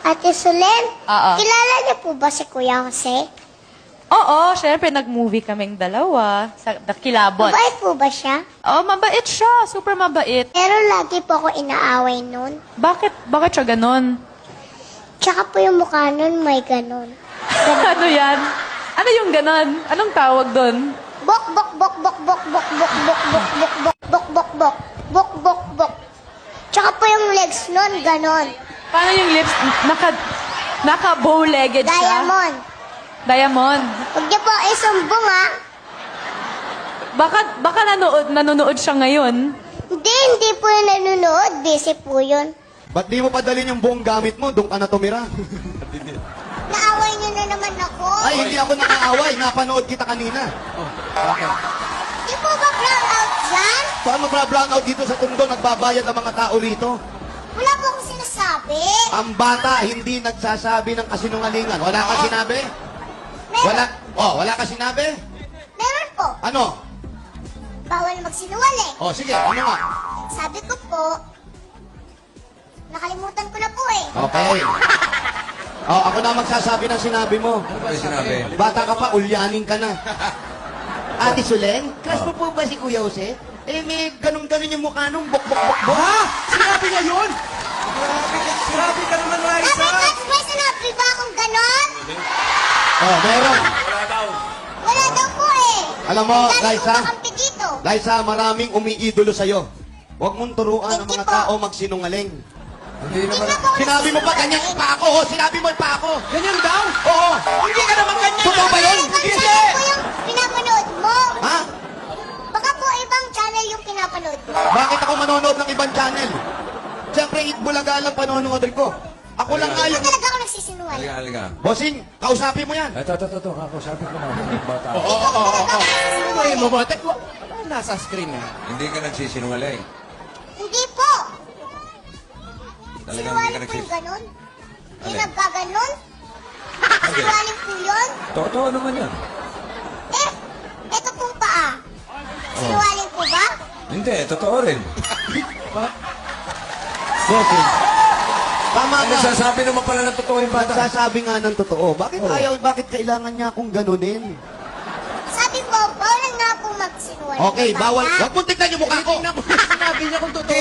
Ate Solen, Oo. kilala niyo po ba si Kuya Jose? Oo, syempre nag-movie kaming dalawa sa Kilabot. Mabait po ba siya? Oh, mabait siya. Super mabait. Pero lagi po ako inaaway nun. Bakit? Bakit siya ganun? Tsaka po yung mukha nun may ganun. Ano yan? Ano yung ganon? Anong tawag doon? Bok, bok, bok, bok, bok, bok, bok, bok, bok, bok, bok, bok, bok, bok, bok, bok, bok. Tsaka po yung legs nun, ganon. Paano yung lips? Naka-bow-legged siya? Diamond. Diamond. Huwag niyo po isumbong, ha? Baka nanonood siya ngayon. Hindi po yung nanonood. Busy po yun. Ba't di mo padalin yung buong gamit mo? Doon ka na tumira. Naaway niyo na naman ako. Ay, hindi ako nakaaway. Napanood kita kanina. Di po ba brown out dyan? Paano mag-brown out dito sa Tondo? Nagbabayad ang mga tao rito. Wala po akong sinasabi. Ang bata hindi nagsasabi ng kasinungalingan. Wala ka sinabi? Meron. Wala ka sinabi? Meron po. Ano? Bawal magsinungaling. Sige, ano nga? Sabi ko po, nakalimutan ko na po eh. Okay. Ako na magsasabi ng sinabi mo. Ano ba yung sinabi? Bata ka pa, ulyanin ka na. Ate Solen, crush mo po ba si Kuya Jose? May ganun-ganun yung mukha nung bok-bok-bok-bok. Ha? Sinabi niya yun? Grabe ka naman, Sabi Raisa! ko, may sinabi ba akong ganon? Meron. Wala daw po eh. Alam mo, Ang dami Raisa? kong kakampi dito. Liza, maraming umiidolo sa'yo. Huwag mong turuan ang Hindi mga po. tao magsinungaling. Hindi naman. Hindi na po Sinabi mo pa, nagsisinungaling. ganyan pa ako. Sinabi mo pa ako. Ganyan daw? Oo. Hindi ka naman ganyan! Totoo ba yun? Ibang channel po yung pinapanood mo. Ha? Baka po ibang channel yung pinapanood mo. Bakit ako manonood ng ibang channel? Siyempre, Itbulaga lang panonood ko. Ako lang nga Hindi yung... talaga ako nagsisinungaling. Halika, halika. Bossing, kausapin mo yan. Ito. Ako, sabi ko na, bata. Hindi po talaga ako nagsisinungaling. Mabuti. Nasa screen eh. Hindi ka nagsisinungaling. Hindi po. Talagang hindi ka Sinungaling po yung nagsisinungaling. ganon. Yung Alin? nagkaganon. Sinungaling po yun. Totoo naman yan. Eh, eto pong paa. Sinungaling po ba? Hindi, totoo rin. Bossing. Tama Ano ka. sasabi naman pala ng totoo yung bata? Nagsasabi nga ng totoo. Bakit kailangan niya akong ganunin? Sabi po, bawal nga po magsinungaling. Okay, bawal. Bata. Huwag mong tignan yung mukha ko. Sinabi niya kung totoo.